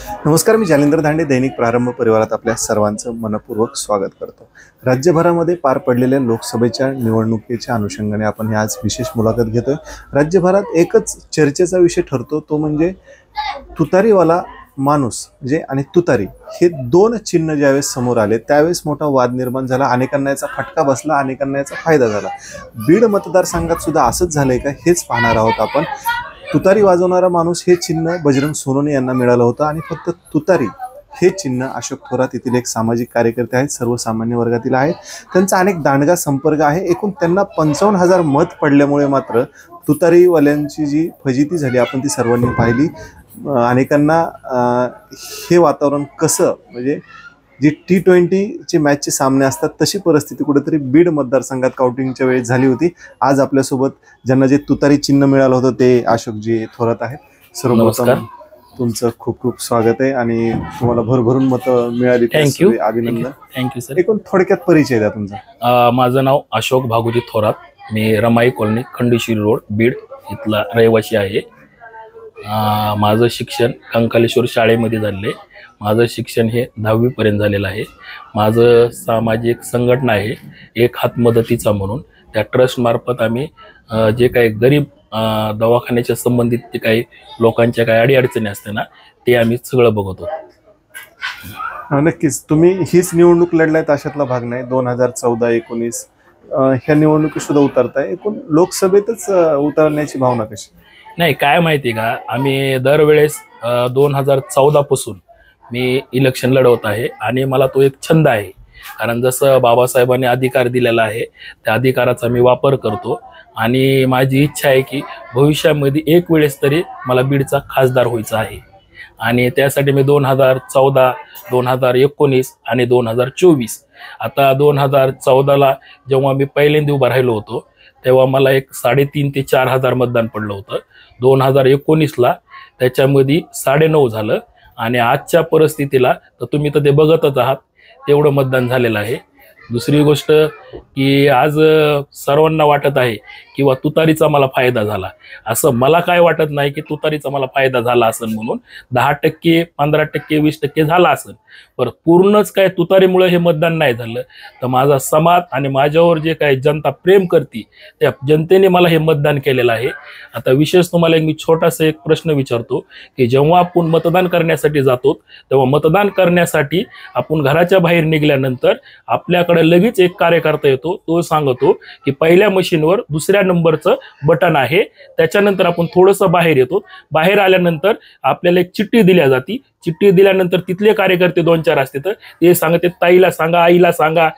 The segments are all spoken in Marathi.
नमस्कार, मी जालिंदर धांडे. दैनिक प्रारंभ परिवारात आपल्या सर्वांचं मनपूर्वक स्वागत करतो. राज्यभरामध्ये पार पडलेल्या लोकसभेच्या निवडणुकीच्या अनुषंगाने आपण ही आज विशेष मुलाखत घेतोय. राज्यभरात एकच चर्चेचा विषय ठरतो, तो म्हणजे तुतारीवाला माणूस म्हणजे आणि तुतारी हे दोन चिन्ह ज्यावेळेस समोर आले त्यावेळेस मोठा वाद निर्माण झाला. अनेकांना याचा फटका बसला, अनेकांना याचा फायदा झाला. बीड मतदारसंघात सुद्धा असंच झालंय का हेच पाहणार आहोत आपण. तुतारी वाजवणारा माणूस हे चिन्ह बजरंग सोनवणे यांना मिळालं होतं आणि फक्त तुतारी हे चिन्ह अशोक थोरात येथील एक सामाजिक कार्यकर्ते आहेत, सर्वसामान्य वर्गातील आहेत. त्यांचा अनेक दांडगा संपर्क आहे. एकूण त्यांना 55,000 मत पडल्यामुळे मात्र तुतारीवाल्यांची जी फजिती झाली आपण ती सर्वांनी पाहिली. अनेकांना हे वातावरण कसं म्हणजे जी T20चे मॅचचे सामने असतात तशी परिस्थिती कुठेतरी बीड मतदारसंघात काउंटिंगच्या वेळेस झाली होती. आज आपल्यासोबत ज्यांना जे तुतारी चिन्ह मिळालं होतं ते अशोकजी थोरात आहेत. सर्वप्रथम तुमचं खूप खूप स्वागत आहे आणि तुम्हाला भरभरून मतं मिळाली, थँक्यू, अभिनंदन. Thank you sir. एकूण थोडक्यात परिचय द्या तुमचा. माझं नाव अशोक भागोजी थोरात. मी रमाई कॉलनी, खंडेश्वरी रोड, बीड इथला रहिवासी आहे. माझं शिक्षण कंकालेश्वर शाळेमध्ये झालेलं आहे. माझं शिक्षण हे 10वी पर्यंत झालेलं आहे. माझं सामाजिक संघटना आहे एक हात मदतीचा म्हणून. त्या ट्रस्ट मार्फत आम्ही जे काही गरीब दवाखान्याच्या संबंधित जे काही लोकांच्या काही अडीअडचणी असते ना ते आम्ही सगळं बघतो. नक्कीच तुम्ही हीच निवडणूक लढलाय अशातला भाग नाही. 2014-19 ह्या निवडणुकीत सुद्धा उतरताय. एकूण लोकसभेतच उतरण्याची भावना कशी? नाही, काय माहिती का, आम्ही दरवेळेस 2014 पासून मी इलेक्शन लढवत आहे आणि मला तो एक छंद आहे. कारण जसं बाबासाहेबांनी अधिकार दिलेला आहे त्या अधिकाराचा मी वापर करतो आणि माझी इच्छा आहे की भविष्यामध्ये एक वेळेस तरी मला बीडचा खासदार व्हायचा आहे. आणि त्यासाठी मी 2014, 2019 आणि 2024 आता 2014ला जेव्हा मी पहिल्यांदा उभा राहिलो होतो तेव्हा मला एक 3,500 ते 4,000 मतदान पडलं होतं. 2019ला त्याच्यामध्ये 9.5 झालं आणि आजच्या परिस्थितीला तर तुम्ही तर ते बघतच आहात तेवढं मतदान झालेलं आहे. दुसरी गोष्ट की आज सर्वांना वाटत आहे किंवा तुतारीचा मला फायदा झाला. असं मला काय वाटत नाही की तुतारीचा मला फायदा झाला असेल म्हणून. 10%, 15%, 20% झाला असेल, पण पूर्णच काय तुतारीमुळे हे मतदान नाही झालं. तर माझा समाज आणि माझ्यावर जे काही जनता प्रेम करते त्या जनतेने मला हे मतदान केलेलं आहे. आता विशेष तुम्हाला मी छोटासा एक प्रश्न विचारतो की जेव्हा आपण मतदान करण्यासाठी जातो तेव्हा मतदान करण्यासाठी आपण घराच्या बाहेर निघाल्यानंतर आपल्याकडे लगेच एक कार्यकर्ता येतो, तो सांगतो की पहिल्या मशीनवर दुसऱ्या नंबरचं बटन आहे. त्याच्यानंतर आपण थोडंसं बाहेर येतो. बाहेर आल्यानंतर आपल्याला एक चिठ्ठी दिल्या जाते. चिठ्ठी दिल्यानंतर तिथले कार्यकर्ते 2-4 असते तर ते सांगते ताईला सांगा, आईला सांगा,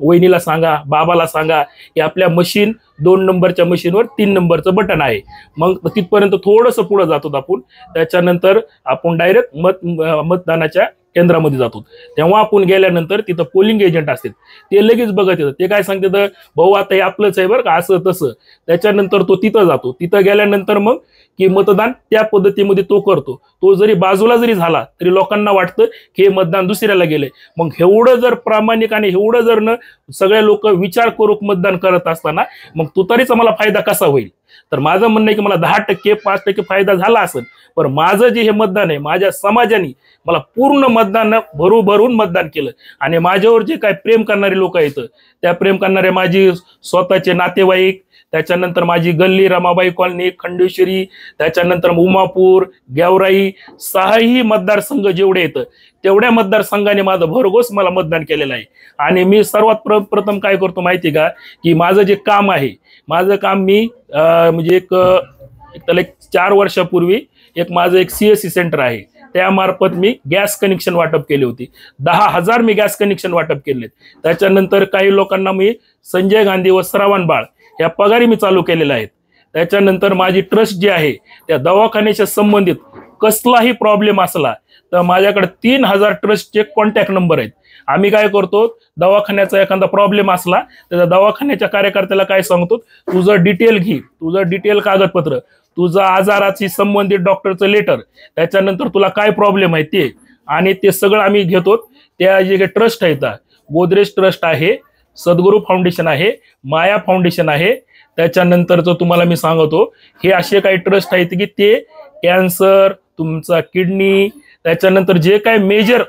वहिनीला सांगा, बाबाला सांगा की आपल्या मशीन 2 नंबरच्या मशीनवर 3 नंबरचं बटन आहे. मग तिथपर्यंत थोडंसं पुढे जातो आपण. त्याच्यानंतर आपण डायरेक्ट मतदानाच्या केंद्रामध्ये जातो. तेव्हा आपण गेल्यानंतर तिथं पोलिंग एजंट असतात, ते लगेच बघत येतात. ते काय सांगतात, भाऊ आता हे आपलंच आहे बरं का, असं तसं. त्याच्यानंतर तो तिथं जातो. तिथं गेल्यानंतर मग की मतदान त्या पद्धतीमध्ये तो करतो. तो जरी बाजूला जरी झाला तरी लोकांना वाटतं की हे मतदान दुसऱ्याला गेलंय. मग एवढं जर प्रामाणिक आणि एवढं जर न सगळे लोक विचार करून मतदान करत असताना मग तुतारीचा मला फायदा कसा होईल? तर माझं म्हणणं आहे की मला 10%, 5% फायदा झाला असेल, पण माझं जे हे मतदान आहे माझ्या समाजाने मला पूर्ण मतदान भरून मतदान केलं. आणि माझ्यावर जे काय प्रेम करणारे लोक आहेत त्या प्रेम करणारे माझी स्वतःचे नातेवाईक, त्याच्यानंतर माझी गल्ली रमाबाई कॉलनी, खंडेश्वरी, त्याच्यानंतर उमापूर, गेवराई, 6ही मतदारसंघ जेवढे येतं तेवढ्या मतदारसंघाने माझं भरघोस मला मतदान केलेलं आहे. आणि मी सर्वात प्रथम काय करतो माहिती का, की माझं जे काम आहे माझं काम मी म्हणजे त्याला 4 वर्षापूर्वी माझं एक CSC सेंटर आहे त्यामार्फत मी गॅस कनेक्शन वाटप केले होते. 10,000 मी गॅस कनेक्शन वाटप केले. त्याच्यानंतर काही लोकांना मी संजय गांधी व श्रावण बाळ या पगारी मी चालू केलेल्या आहेत. त्याच्यानंतर माझी ट्रस्ट जी आहे त्या दवाखान्याच्या संबंधित कसलाही प्रॉब्लेम असला तर माझ्याकडे 3,000 ट्रस्टचे कॉन्टॅक्ट नंबर आहेत. आम्ही काय करतो, दवाखान्याचा एखादा प्रॉब्लेम असला त्याच्या दवाखान्याच्या कार्यकर्त्याला काय सांगतो, तुझं डिटेल घे, तुझं डिटेल कागदपत्र, तुझं आजाराची संबंधित डॉक्टरचं लेटर, त्याच्यानंतर तुला काय प्रॉब्लेम आहे ते, आणि ते सगळं आम्ही घेतो. त्या जे ट्रस्ट आहेत, गोदरेज ट्रस्ट आहे, सद्गुरू फाउंडेशन आहे, माया फाउंडेशन आहे, त्याच्यानंतरचं तुम्हाला मी सांगतो हे असे काही ट्रस्ट आहेत की ते कॅन्सर, तुमचा किडनी, त्याच्यानंतर जे काय मेजर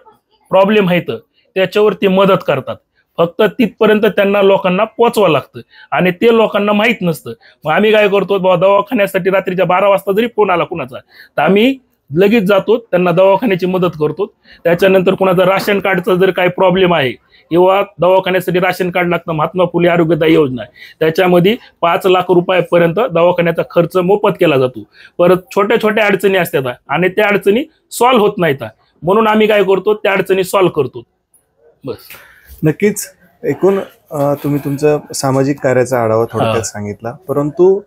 प्रॉब्लेम आहेत त्याच्यावर ते मदत करतात. फक्त तिथपर्यंत त्यांना लोकांना पोचवावं लागतं आणि ते लोकांना माहीत नसतं. मग आम्ही काय करतो, दवाखान्यासाठी रात्रीच्या 12 वाजता जरी फोन आला कुणाचा तर आम्ही लगेच जातो, त्यांना दवाखान्याची मदत करतो. त्याच्यानंतर कुणाचा राशन कार्डचा जर काही प्रॉब्लेम आहे किंवा दवाखान्यासाठी राशन कार्ड लागतं, महात्मा फुले आरोग्यदायी योजना त्याच्यामध्ये 5 लाख रुपयापर्यंत दवाखान्याचा खर्च मोफत केला जातो. परत छोट्या छोट्या अडचणी असतात आणि त्या अडचणी सॉल्व्ह होत नाहीत, म्हणून आम्ही काय करतो, त्या अडचणी सॉल्व्ह करतो. बस. नक्कीच एकूण तुम्ही तुमचं सामाजिक कार्याचा आढावा थोडक्यात सांगितला, परंतु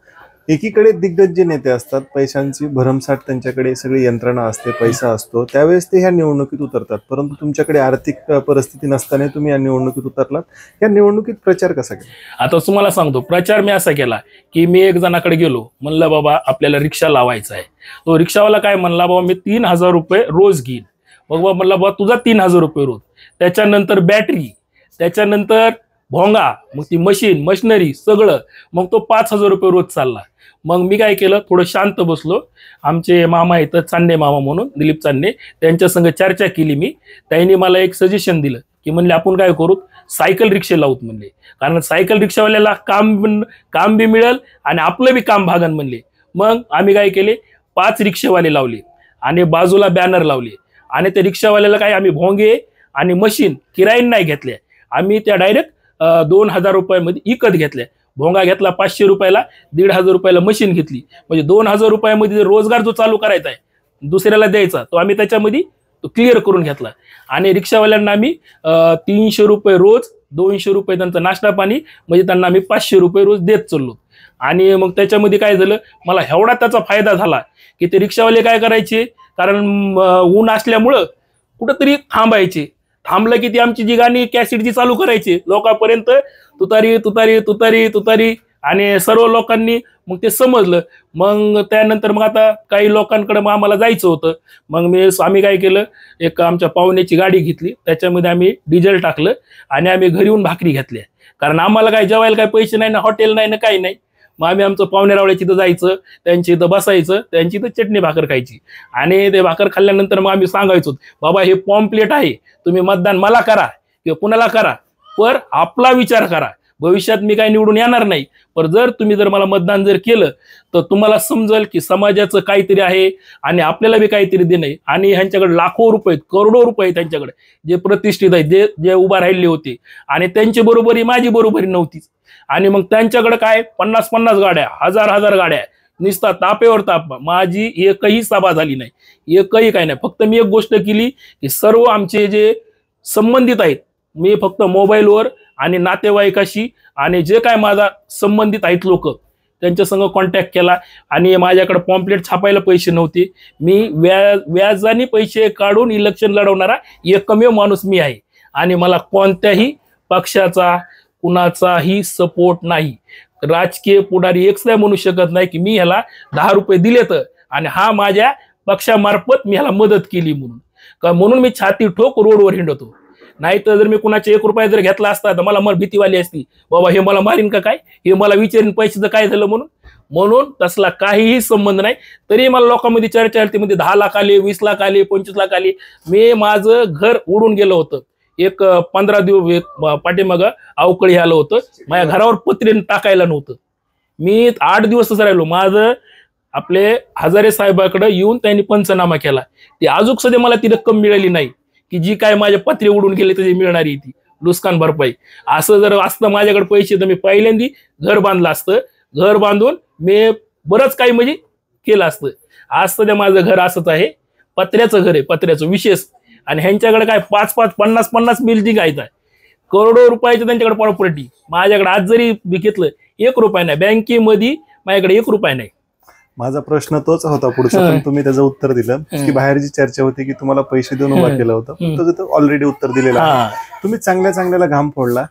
एकीकडे दिग्गज जे नेते असतात, पैशांची भरमसाठ त्यांच्याकडे सगळी यंत्रणा असते, पैसा असतो, त्यावेळेस ते ह्या निवडणुकीत उतरतात. परंतु तुमच्याकडे आर्थिक परिस्थिती नसताना तुम्ही या निवडणुकीत उतरलात. या निवडणुकीत प्रचार कसा केला? आता तुम्हाला सांगतो, प्रचार मी असा केला की मी एक जणाकडे गेलो, म्हणलं बाबा आपल्याला रिक्षा लावायचा आहे. तो रिक्षावाला काय म्हणला, बाबा मी 3,000 रुपये रोज घेईन. मग बाबा म्हणला, बाबा तुझा 3,000 रुपये रोज, त्याच्यानंतर बॅटरी, त्याच्यानंतर भोंगा, मग ती मशिनरी सगळं, मग तो 5,000 रुपये रोज चालला. मग मी काय केलं, थोडं शांत बसलो. आमचे मामा इथं चांदे मामा म्हणून, दिलीप चांदे, त्यांच्या संग चर्चा केली मी. त्यांनी मला एक सजेशन दिलं की म्हणले आपण काय करू, सायकल रिक्षा लावूत म्हणले, कारण सायकल रिक्षावाल्याला काम बी मिळेल आणि आपलं बी काम भागन म्हणले. मग आम्ही काय केले, 5 रिक्षावाले लावले आणि बाजूला बॅनर लावले आणि त्या रिक्षावाल्याला काय आम्ही भोंगे आणि मशीन किराईन नाही घेतल्या, आम्ही त्या डायरेक्ट 2,000 रुपयामध्ये विकत घेतल्या. भोंगा घेतला 500 रुपयाला, 1,500 रुपयाला मशीन घेतली. म्हणजे 2,000 रुपयामध्ये रोजगार जो चालू करायचा आहे दुसऱ्याला द्यायचा, तो आम्ही त्याच्यामध्ये क्लिअर करून घेतला. आणि रिक्षावाल्यांना आम्ही 300 रुपये रोज, 200 रुपये त्यांचा नाश्ता पाणी, म्हणजे त्यांना आम्ही 500 रुपये रोज देत चाललो. आणि मग त्याच्यामध्ये काय झालं, मला एवढा त्याचा फायदा झाला की ते रिक्षावाले काय करायचे, कारण ऊन असल्यामुळं कुठंतरी थांबायचे. थांबलं की ती आमची जी गाणी कॅसेटची चालू करायची लोकांपर्यंत, तुतारी तुतारी तुतारी तुतारी, आणि सर्व लोकांनी मग ते समजलं. मग त्यानंतर मग आता काही लोकांकडे मग आम्हाला जायचं होतं. मग आम्ही काय केलं, एक आमच्या पाहुण्याची गाडी घेतली, त्याच्यामध्ये आम्ही डिझेल टाकलं आणि आम्ही घरी येऊन भाकरी घेतल्या, कारण आम्हाला काय जेवायला काय पैसे नाही ना, हॉटेल नाही ना, काही नाही. मग आम्ही आमचं पाहुणेरावळ्याची इथं जायचं, त्यांची इथं बसायचं, त्यांची इथं चटणी भाकर खायची. आणि ते भाकर खाल्ल्यानंतर मग आम्ही सांगायचो, बाबा हे पॉम्पलेट आहे, तुम्ही मतदान मला करा किंवा कुणाला करा, पर आपला विचार करा. भविष्यात मी काय निवडून येणार नाही, पण जर मला मतदान जर केलं तर तुम्हाला समजेल की समाजाचं काहीतरी आहे आणि आपल्याला बी काहीतरी देणं आहे. आणि ह्यांच्याकडे लाखो रुपये, करोडो रुपये त्यांच्याकडे जे प्रतिष्ठित आहेत, जे उभा राहिले होते, आणि त्यांची बरोबरी माझी बरोबरी नव्हतीच. आणि मग त्यांच्याकडे काय 50-50 गाड्या, 1000 गाड्या, निसता तापेवर ताप. माझी एकही सभा झाली नाही, एकही काही नाही. फक्त मी एक गोष्ट केली की सर्व आमचे जे संबंधित आहेत, मी फक्त मोबाईलवर आणि नातेवाईकाशी आणि जे काय माझा संबंधित आहेत लोक, त्यांच्या संग कॉन्टॅक्ट केला. आणि माझ्याकडे पॉम्पलेट छापायला पैसे नव्हते, मी व्याजाने पैसे काढून इलेक्शन लढवणारा एकमेव माणूस मी आहे. आणि मला कोणत्याही पक्षाचा, कुणाचाही सपोर्ट नाही. राजकीय पुढारी एक सुद्धा म्हणू शकत नाही की मी ह्याला 10 रुपये दिलेत आणि हा माझ्या पक्षामार्फत मी ह्याला मदत केली म्हणून मी छाती ठोक रोडवर हिंडतो. नाही तर जर मी कुणाचे 1 रुपया जर घेतला असता तर मला भीतीवाली असती, बाबा हे मला मारीन का काय, हे मला विचारीन पैशाचं काय झालं म्हणून तसला काहीही संबंध नाही. तरी मला लोकांमध्ये चर्चा आली, मध्ये 10 लाख आले, 20 लाख आले, 25 लाख आले. मी माझं घर उडून गेलं होतं. एक 15 दिवस पाठीमाग अवकळी आलं होतं, माझ्या घरावर पत्रे टाकायला नव्हतं. मी 8 दिवसच राहिलो. माझं आपले हजारे साहेबाकडे येऊन त्यांनी पंचनामा केला, ती अजून सध्या मला ती रक्कम मिळाली नाही की जी काय माझे पत्रे उडून गेले त्याची मिळणारी ती नुकसान भरपाई. असं जर असतं माझ्याकडे पैसे तर मी पहिल्यांदा घर बांधलं असतं. घर बांधून मी बरंच काही म्हणजे केलं असतं. आज सध्या माझं घर असंच आहे, पत्र्याचं घर आहे, पत्र्याचं विशेष. आणि ह्यांच्याकडे काय 5-5, 50-50 बिल्डिंग आहेत, करोडो रुपयाचे त्यांच्याकडे प्रॉपर्टी. माझ्याकडे आज जरी घेतलं 1 रुपया नाही, बँकेमध्ये माझ्याकडे 1 रुपया नाही. माझा प्रश्न तोच होता पुढचा, पण तुम्ही त्याचं उत्तर दिलं की बाहेर जी चर्चा होती की तुम्हाला पैसे देऊन उभा केलं होतं, त्याचं ऑलरेडी उत्तर दिलेलं आहे. तुम्ही चांगल्याला घाम फोडला.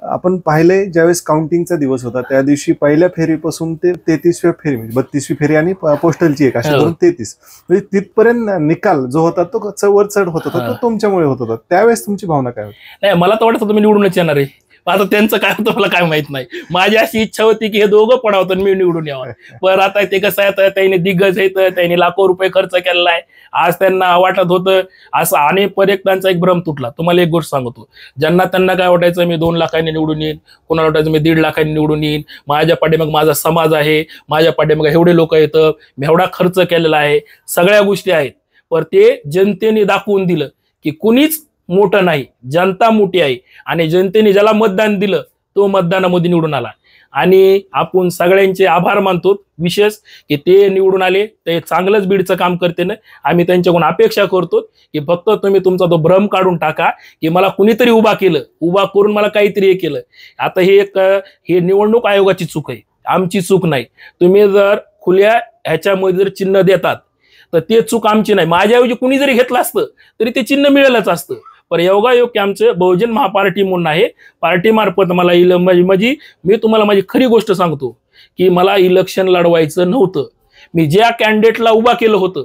आपण पाहिले ज्यावेळेस काउंटिंगचा दिवस होता त्या दिवशी पहिल्या फेरीपासून ते 33व्या फेरी, म्हणजे 32वी फेरी आणि पोस्टलची एक, अशी करून 33, म्हणजे तिथपर्यंत निकाल जो होता तो वर चढ होत होता, तो तुमच्यामुळे होत होता. त्यावेळेस तुमची भावना काय होती? नाही, मला तर वाटतं तुम्ही निवडूनच येणार आहे. आता त्यांचं काय होतं मला काय माहित नाही. माझी अशी इच्छा होती की हे दोघं पडावं तर मी निवडून यावं. पण आता ते कसं आहे, आता त्यांनी दिग्गज आहेत, त्यांनी लाखो रुपये खर्च केलेला आहे. आज त्यांना वाटत होतं असं, आणि परत त्यांचा एक भ्रम तुटला. तुम्हाला एक गोष्ट सांगतो, त्यांना काय वाटायचं मी 2 लाखांनी निवडून येईन, कोणाला वाटायचं मी 1.5 लाखांनी निवडून येईन, माझ्या पाठीमाग माझा समाज आहे, माझ्या पाठीमाग एवढे लोक येतं, मी एवढा खर्च केलेला आहे, सगळ्या गोष्टी आहेत. पण ते जनतेने दाखवून दिलं की कुणीच मोठं नाही, जनता मोठी आहे. आणि जनतेने ज्याला मतदान दिलं तो मतदानामध्ये निवडून आला. आणि आपण सगळ्यांचे आभार मानतो, विशेष की ते निवडून आले, ते चांगलंच बीडचं काम करते ना. आम्ही त्यांच्याकडून अपेक्षा करतो की फक्त तुम्ही तुमचा तो भ्रम काढून टाका की मला कुणीतरी उभा केलं, उभा करून मला काहीतरी हे केलं. आता हे निवडणूक आयोगाची चूक आहे, आमची चूक नाही. तुम्ही जर खुल्या ह्याच्यामध्ये जर चिन्ह देतात तर ते चूक आमची नाही. माझ्याऐवजी कुणी जरी घेतलं असतं तरी ते चिन्ह मिळेलच असतं. पण योगायोग की आमचं बहुजन महापार्टी म्हणून आहे, पार्टी मार्फत मला म्हणजे मी तुम्हाला माझी खरी गोष्ट सांगतो की मला इलेक्शन लढवायचं नव्हतं. मी ज्या कॅन्डिडेटला उभा केलं होतं,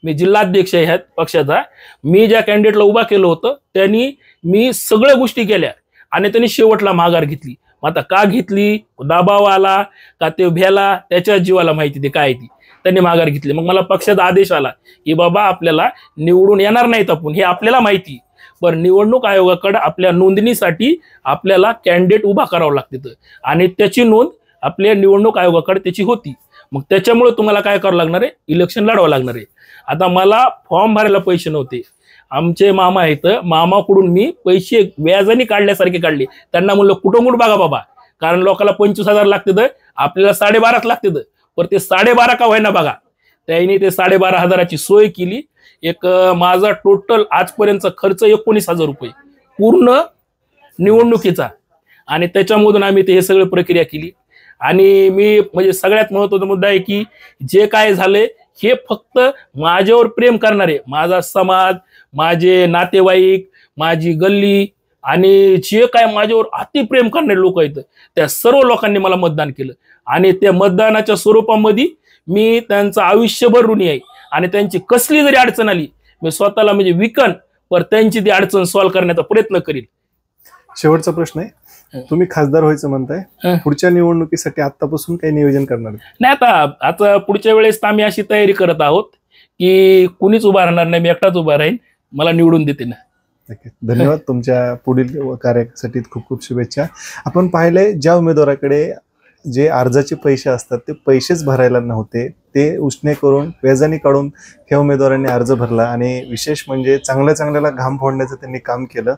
मी जिल्हाध्यक्ष ह्या पक्षाचा, मी ज्या कॅन्डिडेटला उभा केलं होतं त्यांनी मी सगळ्या गोष्टी केल्या आणि त्यांनी शेवटला माघार घेतली. आता का घेतली, दबाव आला का ते भ्याला, त्याच्या जीवाला माहिती ते काय ती. त्यांनी माघार घेतली. मग मला पक्षाचा आदेश आला की बाबा आपल्याला निवडून येणार नाहीत आपण, हे आपल्याला माहिती. पण निवडणूक आयोगाकडे आपल्या नोंदणीसाठी आपल्याला कॅन्डिडेट उभा करावं लागते आणि त्याची नोंद आपल्या निवडणूक आयोगाकडे त्याची होती. मग त्याच्यामुळे तुम्हाला काय करावं लागणार आहे, इलेक्शन लढवावं लागणार आहे. आता मला फॉर्म भरायला पैसे नव्हते. आमचे मामा आहेत, मामाकडून मी पैसे व्याजाने काढल्यासारखे काढले. त्यांना म्हणलं कुठं बघा बाबा, कारण लोकांना 25,000 लागतात, आपल्याला 12.5 लागतात. पण ते 12.5 का व्हायना बघा, त्यांनी ते 12.5 सोय केली. एक माझा टोटल आजपर्यंतचा खर्च 19,000 रुपये पूर्ण निवडणुकीचा. आणि त्याच्यामधून आम्ही ते हे सगळं प्रक्रिया केली. आणि मी म्हणजे सगळ्यात महत्त्वाचा मुद्दा आहे की जे काय झाले हे फक्त माझ्यावर प्रेम करणारे, माझा समाज, माझे नातेवाईक, माझी गल्ली आणि जे काय माझ्यावर अति प्रेम करणारे लोक आहेत, त्या सर्व लोकांनी मला मतदान केलं. आणि त्या मतदानाच्या स्वरूपामध्ये मी त्यांचं आयुष्यभर ऋणी आहे. आणि त्यांची कसली जरी अडचण आली मी स्वतःला म्हणजे विकन, पण त्यांची ती अडचण सॉल्व्ह करण्याचा प्रयत्न करील. शेवटचा प्रश्न आहे, तुम्ही खासदार व्हायचं म्हणताय, पुढच्या निवडणुकीसाठी आतापासून काही नियोजन करणार नाही? आता पुढच्या वेळेस आम्ही अशी तयारी करत आहोत की कुणीच उभा राहणार नाही, मी एकटाच उभा राहीन, मला निवडून देते ना. धन्यवाद. तुमच्या पुढील कार्यासाठी खूप खूप शुभेच्छा. आपण पाहिले ज्या उमेदवाराकडे जे अर्जाचे पैसे असतात ते पैसेच भरायला नव्हते, ते उसने करून व्याजाने काढून ह्या उमेदवारांनी अर्ज भरला. आणि विशेष म्हणजे चांगल्याला घाम फोडण्याचं त्यांनी काम केलं.